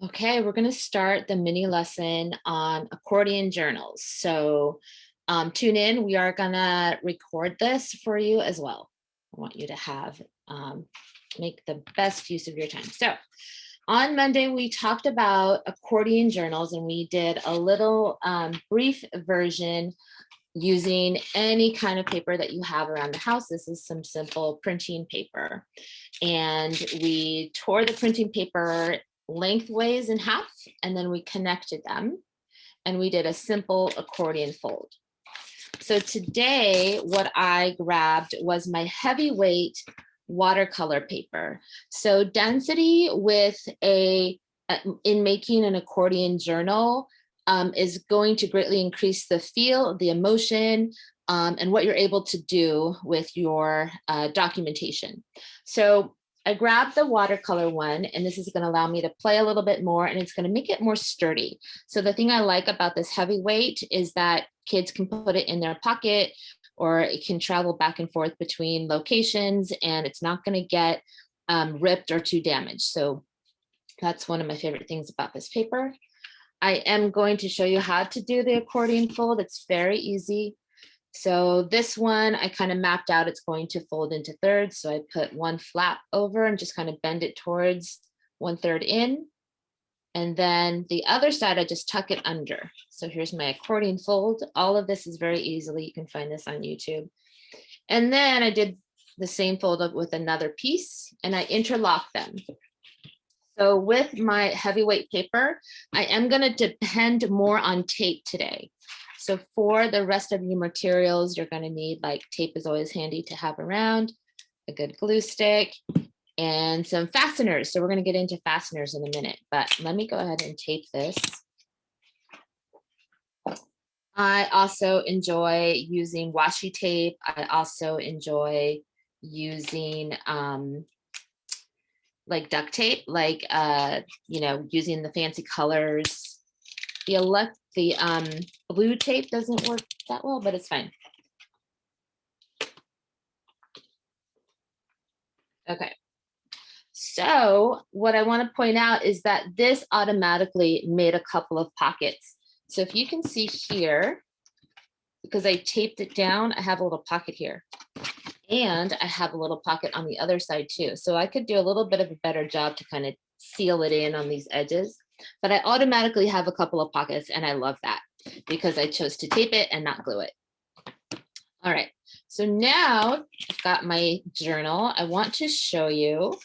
Okay, we're going to start the mini lesson on accordion journals. So tune in. We are going to record this for you as well. I want you to have make the best use of your time. So on Monday, we talked about accordion journals and we did a little brief version using any kind of paper that you have around the house. This is some simple printing paper. And we tore the printing paper lengthways in half, and then we connected them, and we did a simple accordion fold. So today, what I grabbed was my heavyweight watercolor paper. So density with in making an accordion journal is going to greatly increase the feel, the emotion, and what you're able to do with your documentation. So I grabbed the watercolor one, and this is going to allow me to play a little bit more, and it's going to make it more sturdy. So the thing I like about this heavyweight is that kids can put it in their pocket, or it can travel back and forth between locations, and it's not going to get ripped or too damaged. So that's one of my favorite things about this paper. I am going to show you how to do the accordion fold. It's very easy. So this one, I kind of mapped out it's going to fold into thirds. So I put one flap over and just kind of bend it towards 1/3 in. And then the other side, I just tuck it under. So here's my accordion fold. All of this is very easily, you can find this on YouTube. And then I did the same fold up with another piece and I interlock them. So with my heavyweight paper, I am going to depend more on tape today. So for the rest of your materials, you're going to need, like, tape is always handy to have around, a good glue stick, and some fasteners. So we're going to get into fasteners in a minute, but let me go ahead and tape this. I also enjoy using washi tape. I also enjoy using like duct tape, like using the fancy colors. The blue tape doesn't work that well, but it's fine. Okay. So what I want to point out is that this automatically made a couple of pockets. So if you can see here, because I taped it down, I have a little pocket here. And I have a little pocket on the other side too. So I could do a little bit of a better job to kind of seal it in on these edges. But I automatically have a couple of pockets, and I love that because I chose to tape it and not glue it. All right, so now I've got my journal. I want to show you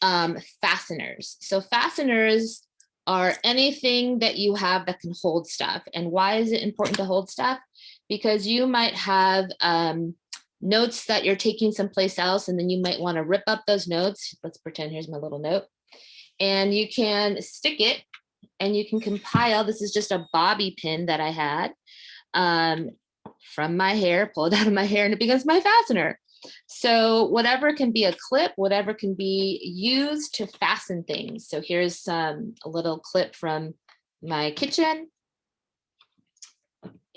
fasteners. So fasteners are anything that you have that can hold stuff. And why is it important to hold stuff? Because you might have notes that you're taking someplace else, and then you might want to rip up those notes. Let's pretend here's my little note. And you can stick it and you can compile. This is just a bobby pin that I had from my hair, pull it out of my hair, and it becomes my fastener. So whatever can be a clip, whatever can be used to fasten things. So here's a little clip from my kitchen.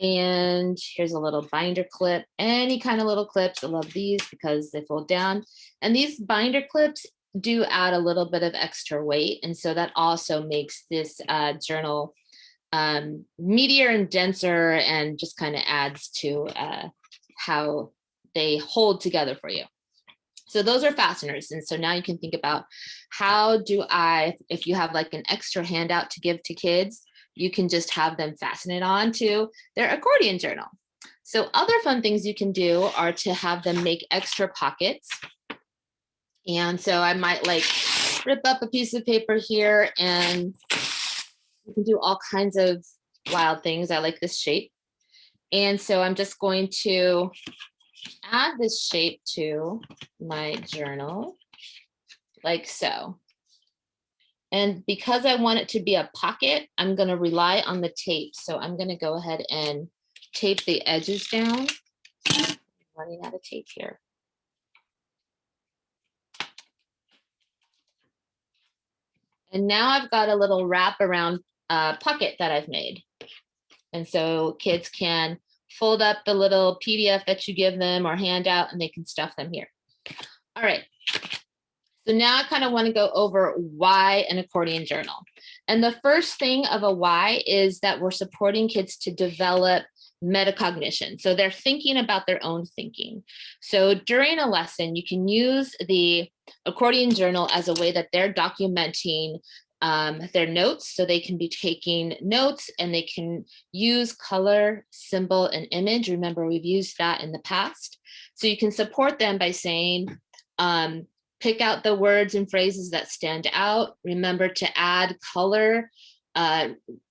And here's a little binder clip, any kind of little clips. I love these because they fold down. And these binder clips do add a little bit of extra weight. And so that also makes this journal meatier and denser, and just kind of adds to how they hold together for you. So those are fasteners. And so now you can think about, how do I, if you have like an extra handout to give to kids, you can just have them fasten it on to their accordion journal. So other fun things you can do are to have them make extra pockets. And so I might like rip up a piece of paper here, and you can do all kinds of wild things. I like this shape. And so I'm just going to add this shape to my journal like so. And because I want it to be a pocket, I'm going to rely on the tape. So I'm going to go ahead and tape the edges down. I'm running out of tape here. And now I've got a little wrap around pocket that I've made. And so kids can fold up the little PDF that you give them or handout, and they can stuff them here. All right. So now I kind of want to go over why an accordion journal. And the first thing of a why is that we're supporting kids to develop metacognition. So they're thinking about their own thinking. So during a lesson, you can use the accordion journal as a way that they're documenting their notes. So they can be taking notes and they can use color, symbol, and image. Remember, we've used that in the past. So you can support them by saying, pick out the words and phrases that stand out. Remember to add color.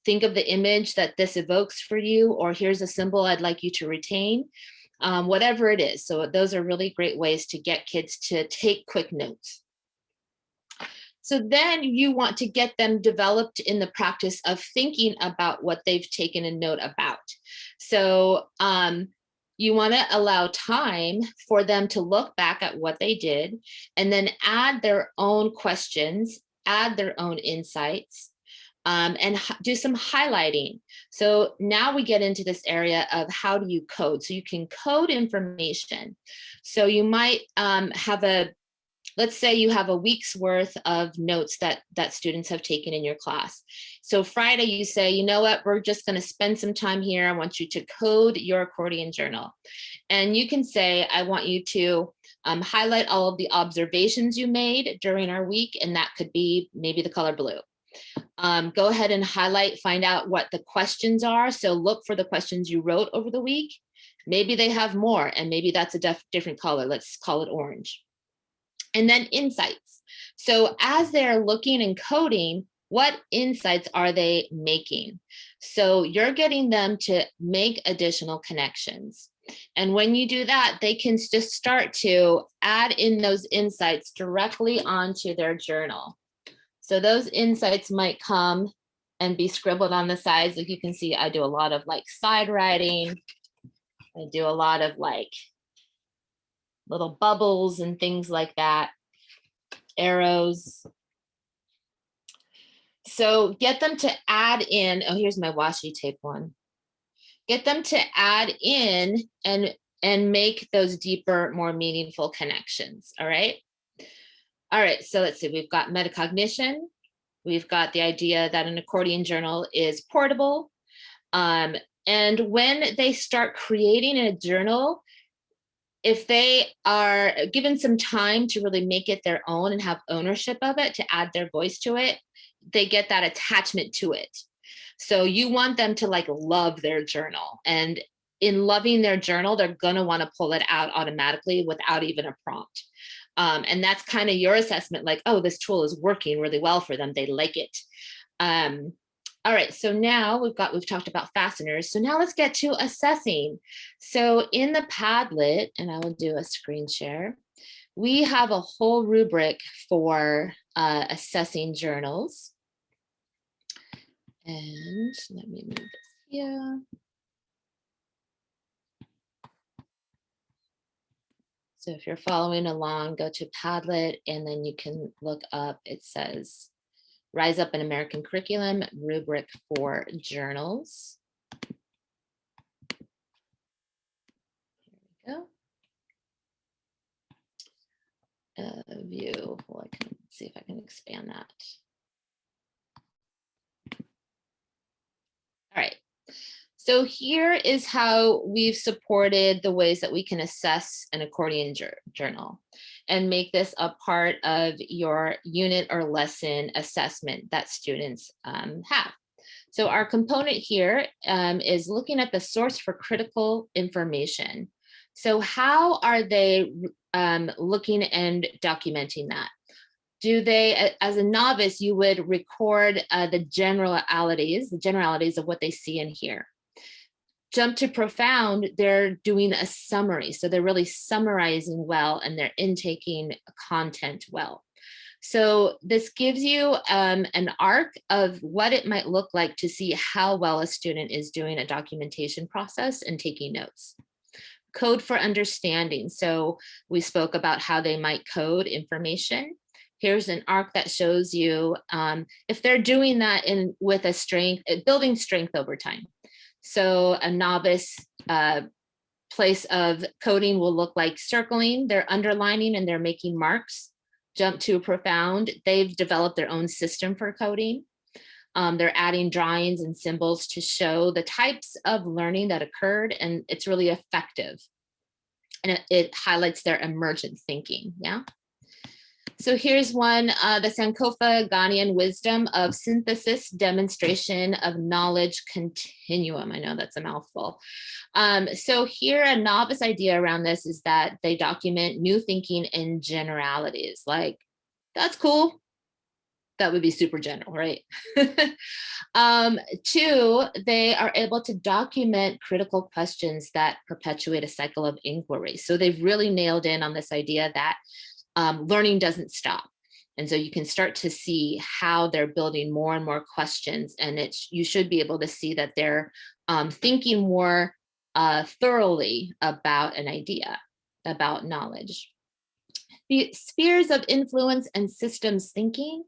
Think of the image that this evokes for you, or here's a symbol I'd like you to retain, whatever it is. So those are really great ways to get kids to take quick notes. So then you want to get them developed in the practice of thinking about what they've taken a note about. So you want to allow time for them to look back at what they did and then add their own questions, add their own insights, and do some highlighting. So now we get into this area of how do you code? So you can code information. So you might have let's say you have a week's worth of notes that students have taken in your class. So Friday you say, you know what, we're just going to spend some time here. I want you to code your accordion journal. And you can say, I want you to highlight all of the observations you made during our week. And that could be maybe the color blue. Go ahead and highlight, find out what the questions are. So look for the questions you wrote over the week. Maybe they have more, and maybe that's a different color. Let's call it orange. And then insights. So as they're looking and coding, what insights are they making? So you're getting them to make additional connections. And when you do that, they can just start to add in those insights directly onto their journal. So those insights might come and be scribbled on the sides. Like you can see, I do a lot of like side writing. I do a lot of like little bubbles and things like that, arrows. So get them to add in, oh, here's my washi tape one. Get them to add in and make those deeper, more meaningful connections, all right? All right, so let's see, we've got metacognition. We've got the idea that an accordion journal is portable. And when they start creating a journal, if they are given some time to really make it their own and have ownership of it, to add their voice to it, they get that attachment to it. So you want them to like love their journal. And in loving their journal, they're gonna wanna pull it out automatically without even a prompt. And that's kind of your assessment, like, oh, this tool is working really well for them. They like it. All right, so now we've talked about fasteners. So now let's get to assessing. So in the Padlet, and I will do a screen share, we have a whole rubric for assessing journals. And let me move this here. So if you're following along, go to Padlet, and then you can look up, it says, Rise Up in American Curriculum, rubric for journals. Here we go. View, well, I can see if I can expand that. All right. So here is how we've supported the ways that we can assess an accordion journal and make this a part of your unit or lesson assessment that students have. So our component here is looking at the source for critical information. So how are they looking and documenting that? Do they, as a novice, you would record the generalities of what they see and hear. Jump to profound, they're doing a summary. So they're really summarizing well and they're intaking content well. So this gives you an arc of what it might look like to see how well a student is doing a documentation process and taking notes. Code for understanding. So we spoke about how they might code information. Here's an arc that shows you if they're doing that with a strength, building strength over time. So a novice place of coding will look like circling, they're underlining and they're making marks jump to profound, they've developed their own system for coding. They're adding drawings and symbols to show the types of learning that occurred, and it's really effective. And it highlights their emergent thinking, yeah? So here's one, the Sankofa Ghanaian wisdom of synthesis, demonstration of knowledge continuum. I know that's a mouthful. So here, a novice idea around this is that they document new thinking in generalities, like, that's cool. That would be super general, right? Two, they are able to document critical questions that perpetuate a cycle of inquiry. So they've really nailed in on this idea that learning doesn't stop. And so you can start to see how they're building more and more questions, and you should be able to see that they're thinking more thoroughly about an idea, about knowledge. The spheres of influence and systems thinking,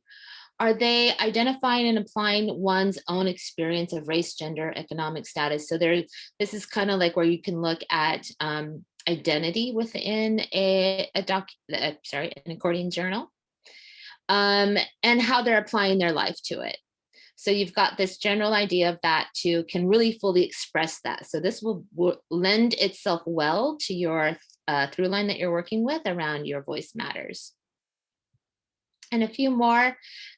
are they identifying and applying one's own experience of race, gender, economic status? So this is kind of like where you can look at identity within an Accordion journal, and how they're applying their life to it. So you've got this general idea of that too, can really fully express that. So this will lend itself well to your through line that you're working with around your voice matters. And a few more,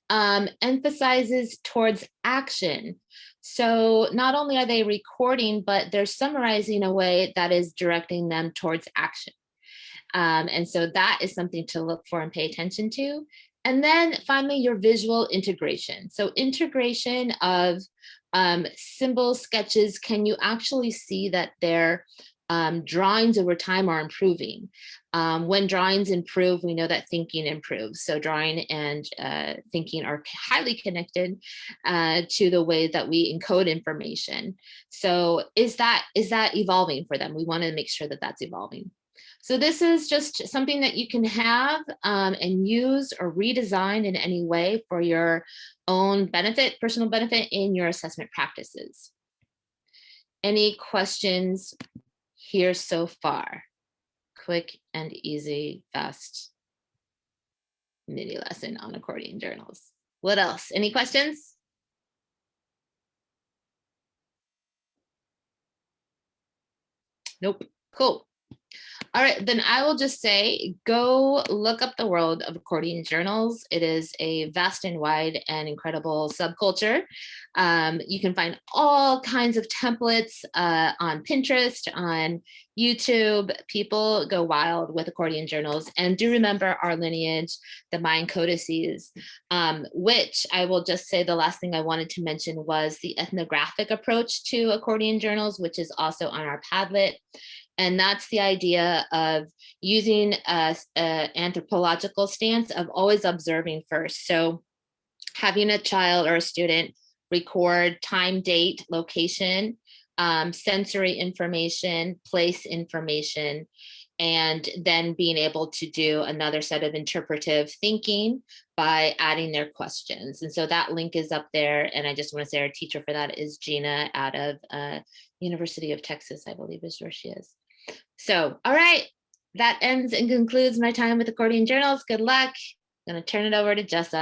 emphasizes towards action. So not only are they recording, but they're summarizing a way that is directing them towards action. And so that is something to look for and pay attention to. And then finally, your visual integration. So integration of symbol sketches, can you actually see that their drawings over time are improving? When drawings improve, we know that thinking improves. So drawing and thinking are highly connected to the way that we encode information. So is that evolving for them? We want to make sure that that's evolving. So this is just something that you can have and use or redesign in any way for your own benefit, personal benefit in your assessment practices. Any questions here so far? Quick and easy, fast mini lesson on accordion journals. What else? Any questions? Nope. Cool. All right, then I will just say, go look up the world of accordion journals. It is a vast and wide and incredible subculture. You can find all kinds of templates on Pinterest, on YouTube. People go wild with accordion journals. And do remember our lineage, the Mayan codices, which I will just say the last thing I wanted to mention was the ethnographic approach to accordion journals, which is also on our Padlet. And that's the idea of using an anthropological stance of always observing first. So having a child or a student record time, date, location, sensory information, place information, and then being able to do another set of interpretive thinking by adding their questions. And so that link is up there. And I just want to say our teacher for that is Gina out of University of Texas, I believe is where she is. So, all right, that ends and concludes my time with accordion journals. Good luck. I'm going to turn it over to Jessa.